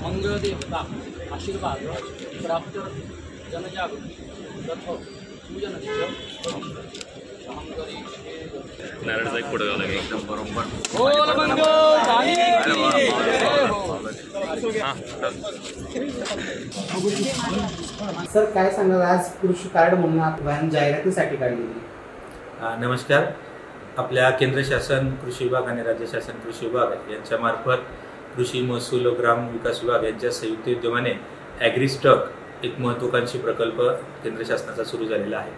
मंगलदेवता आशीर्वाद प्राप्त जनजागृती रथ पूजन एकदम बरोबर। सर काय सांगाल, आज कृषी कार्ड म्हणून आपण जाहिरातीसाठी काढलेली? नमस्कार। आपल्या केंद्र शासन कृषी विभाग आणि राज्य शासन कृषी विभाग यांच्या मार्फत कृषी महसूल ग्राम विकास विभाग यांच्या संयुक्त विद्यमाने ॲग्रीस्टॉक एक महत्त्वाकांक्षी प्रकल्प केंद्र शासनाचा सुरू झालेला आहे।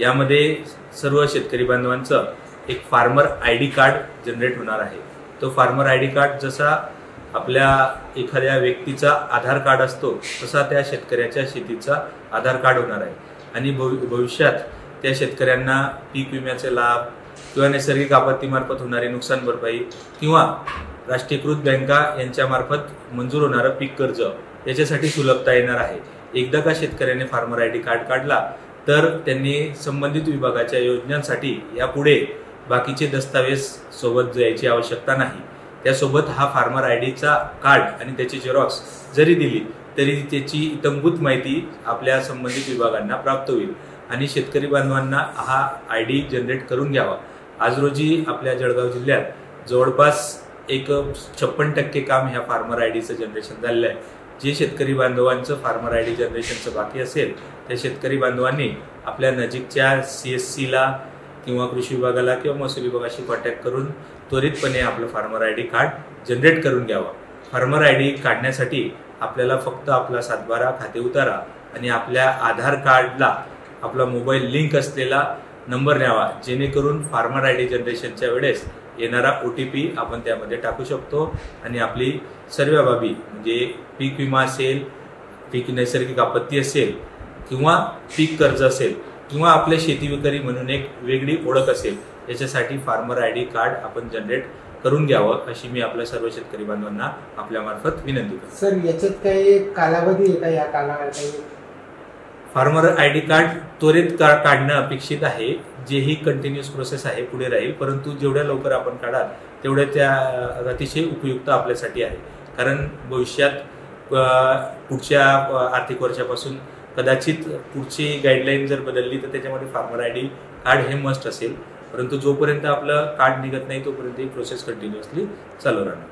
यामध्ये सर्व शेतकरी बांधवांचं एक फार्मर ID कार्ड जनरेट होणार आहे। तो फार्मर ID कार्ड जसा आपल्या एखाद्या व्यक्तीचा आधार कार्ड असतो तसा त्या शेतकऱ्याच्या शेतीचा आधार कार्ड होणार आहे आणि भविष्यात त्या शेतकऱ्यांना पीक विम्याचे लाभ किंवा नैसर्गिक आपत्तीमार्फत होणारी नुकसान भरपाई किंवा राष्ट्रीयकृत बँका यांच्या मार्फत मंजूर होणारं पीक कर्ज याच्यासाठी सुलभता येणार आहे। एकदा का शेतकऱ्याने फार्मर ID कार्ड काढला तर त्यांनी संबंधित विभागाच्या योजनांसाठी यापुढे बाकीचे दस्तावेज सोबत जायची आवश्यकता नाही। त्यासोबत हा फार्मर IDचा कार्ड आणि त्याची झेरॉक्स जरी दिली तरी त्याची इत्थंभूत माहिती आपल्या संबंधित विभागांना प्राप्त होईल आणि शेतकरी बांधवांना हा ID जनरेट करून घ्यावा। आज रोजी आपल्या जळगाव जिल्ह्यात जवळपास एक 56% काम ह्या फार्मर IDचं जनरेशन झालेलं आहे। जे शेतकरी बांधवांचं फार्मर ID जनरेशनचं बाकी असेल त्या शेतकरी बांधवांनी आपल्या नजीकच्या CSCला किंवा कृषी विभागाला किंवा महसूल विभागाशी कॉन्टॅक्ट करून त्वरितपणे आपलं फार्मर ID कार्ड जनरेट करून घ्यावं। फार्मर ID काढण्यासाठी आपल्याला फक्त आपला सातबारा खाते उतारा आणि आपल्या आधार कार्डला आपला मोबाईल लिंक असलेला नंबर न्यावा, जेणेकरून फार्मर ID जनरेशनच्या वेळेस येणारा OTP आपण त्यामध्ये टाकू शकतो आणि आपली सर्व बाबी म्हणजे पीक विमा असेल, पीक नैसर्गिक आपत्ती असेल किंवा पीक कर्ज असेल किंवा आपल्या शेती विक्री म्हणून एक वेगळी ओळख असेल याच्यासाठी फार्मर ID कार्ड आपण जनरेट करून घ्यावं अशी मी आपल्या सर्व शेतकरी बांधवांना आपल्या मार्फत विनंती करतो। सर याच्यात काही कालावधी आहे का? या कालावधीत फार्मर ID कार्ड त्वरित काढणं अपेक्षित आहे। जे ही कंटिन्युअस प्रोसेस आहे पुढे राहील, परंतु जेवढ्या लवकर आपण काढाल तेवढ्या त्या अतिशय उपयुक्त आपल्यासाठी आहे। कारण भविष्यात पुढच्या आर्थिक वर्षापासून कदाचित पुढची गाईडलाईन जर बदलली तर त्याच्यामध्ये फार्मर ID कार्ड हे मस्ट असेल, परंतु जोपर्यंत आपलं कार्ड निघत नाही तोपर्यंत ही प्रोसेस कंटिन्युअसली चालू राहणार।